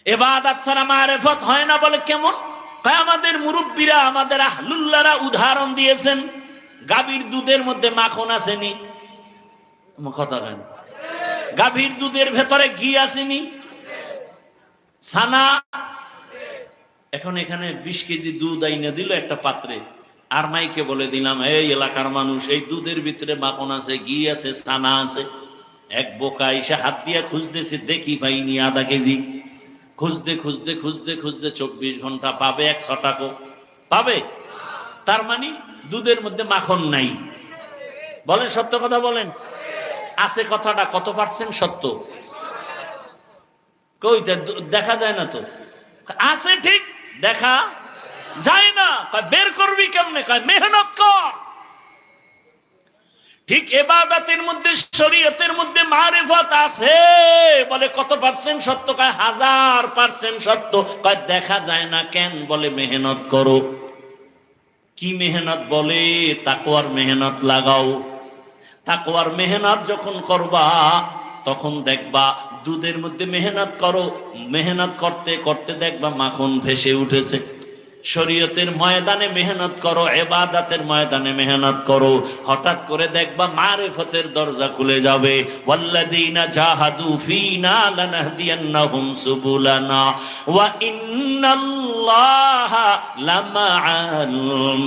ইবাদত ছাড়া মারিফত হয় না বলে কেমন? আমাদের মুরব্বীরা, আমাদের আহলুল্লাহরা উদাহরণ দিয়েছেন, গাভীর দুধের মধ্যে মাখন আসেনি, কথা কেন? গাভীর দুধের ভেতরে ঘি আসেনি, ছানা। এখন এখানে 20 কেজি দুধ আইনা দিল একটা পাত্রে, আর মাইকে বলে দিলাম, এই এলাকার মানুষ, এই দুধের ভিতরে মাখন আছে, ঘি আছে, ছানা আছে। এক বোকা এসে হাত দিয়া খুঁজতেছে, দেখি পাইনি আধা কেজি। খুঁজতে খুঁজতে খুঁজতে খুঁজতে 24 ঘন্টা পাবে 100 টাকা পাবে? তার মানে দুধের মধ্যে মাখন নাই। বলেন সত্য কথা বলেন, আছে কথাটা কত পার্সেন্ট সত্য? কইতে দেখা যায় না তো। আছে ঠিক, দেখা যায় না। বের করবি কেমনে? মেহনত কর। ঠিক ইবাদতের মধ্যে, শরীয়তের মধ্যে মারিফত আছে বলে কত পার্সেন্ট সত্য? 1000% সত্য। দেখা যায় না কেন? বলে মেহনত করো। কি মেহনত? বলে তাকওয়ার মেহনত লাগাও। তাকওয়ার মেহনত যখন করবা তখন দেখবা দুধের মধ্যে মেহনত করো, মেহনত করতে করতে দেখবা মাখন ভেসে উঠেছে। শরীয়তের ময়দানে মেহনত করো, ইবাদতের ময়দানে মেহনত করো, হঠাৎ করে দেখবা মারিফতের দরজা খুলে যাবে। ওয়াল্লাযীনা জাহাদু ফীনা লানাহদিয়ান্নাহুম সুবুলানা ওয়া ইন্নাল্লাহা লামাআল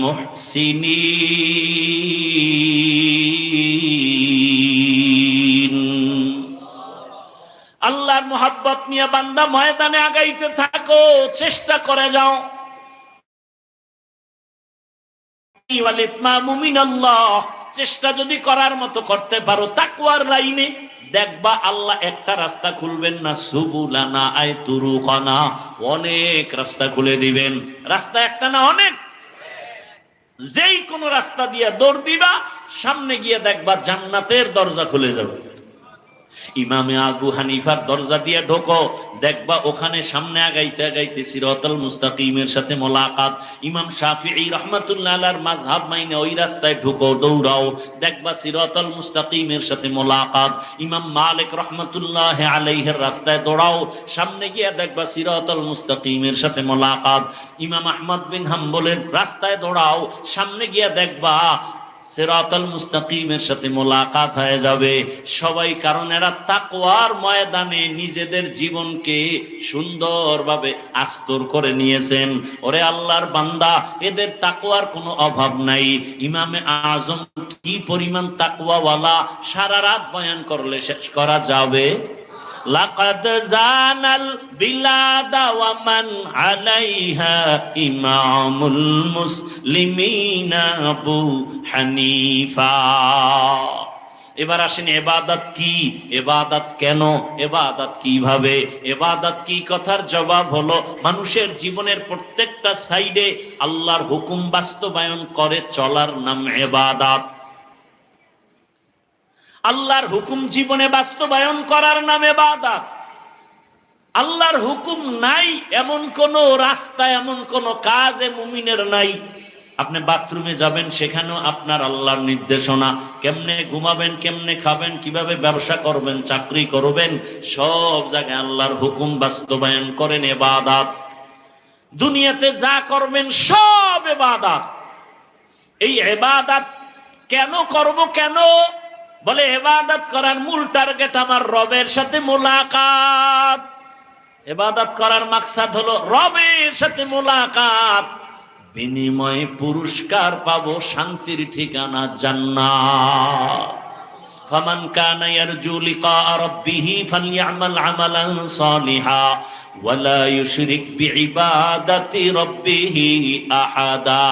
মুহসিনিন। আল্লাহর মোহাব্বত নিয়ে বান্দা ময়দানে আগাইতে থাকো, চেষ্টা করে যাও। চেষ্টা যদি করার মতো করতে পারো তাকওয়ার লাইনে, দেখবা আল্লাহ একটা রাস্তা খুলবেন না, সুবুলানা আই তুরুকানা, অনেক রাস্তা খুলে দিবেন। রাস্তা একটা না, অনেক। যেই কোন রাস্তা দিয়ে দৌড় দিবা, সামনে গিয়ে দেখবা জান্নাতের দরজা খুলে যাবে। ইমামে আবু হানিফার দরজা দিয়ে ঢোকো, দেখবা ওখানে সামনে আগাইতে আগাইতে সিরাতাল মুস্তাকিমের সাথে মোলাকাত। ইমাম শাফিঈ রাহমাতুল্লাহ আলাইহির মাযহাব মাইনে ওই রাস্তায় ঢোকো, দৌড়াও, দেখবা সিরাতাল মুস্তাকিমের সাথে মোলাকাত। ইমাম মালিক রাহমাতুল্লাহ আলাইহির রাস্তায় দৌড়াও, সামনে গিয়ে দেখবা সিরাতাল মুস্তাকিমের সাথে মোলাকাত। ইমাম আহমদ বিন হাম্বলের রাস্তায় দৌড়াও, সামনে গিয়ে দেখবা সিরাতাল মুস্তাকিমের সাথে মোলাকাত হয়ে যাবে সবাই। কারণ এরা তাকওয়ার ময়দানে নিজেদের জীবনকে সুন্দরভাবে আস্তর করে নিয়েছেন। ওরে আল্লাহর বান্দা, এদের তাকওয়ার কোনো অভাব নাই। ইমামে আজম কি পরিমাণ তাকওয়াওয়ালা, সারা রাত বয়ান করলে শেষ করা যাবে। লাকাদ জানাল বিলাদা ওয়া মান আলাইহা ইমামুল মুসলিমিনা আবু হানিফা। এবার আসেন, ইবাদত কি, ইবাদত কেন, ইবাদত কিভাবে, ইবাদত কি? কথার জবাব হলো মানুষের জীবনের প্রত্যেকটা সাইডে আল্লাহর হুকুম বাস্তবায়ন করে চলার নাম ইবাদত। আল্লাহর হুকুম জীবনে বাস্তবায়ন করার নাম ইবাদত। আল্লাহর হুকুম নাই এমন কোন রাস্তা, এমন কোন কাজ মুমিনের নাই। আপনি বাথরুমে যাবেন, সেখানেও আপনার আল্লাহর নির্দেশনা। কেমনে ঘুমাবেন, কেমনে খাবেন, কিভাবে ব্যবসা করবেন, চাকরি করবেন, সব জায়গায় আল্লাহর হুকুম বাস্তবায়ন করেন ইবাদত। দুনিয়াতে যা করবেন সব ইবাদত। এই ইবাদত কেন করব? কেন বলে ইবাদত করার মূল টার্গেট আমার রবের সাথে মোলাকাত। ইবাদত করার মাকসাদ হলো রবের সাথে মোলাকাত, বিনিময়ে পুরস্কার পাবো, শান্তির ঠিকানা জান্নাত। ফামান কানা ইয়ারজু লিকা রাব্বিহি ফালইআমাল আমালান সালিহা ওয়ালা ইউশরিক বিইবাদাতি রাব্বিহি আহাদা।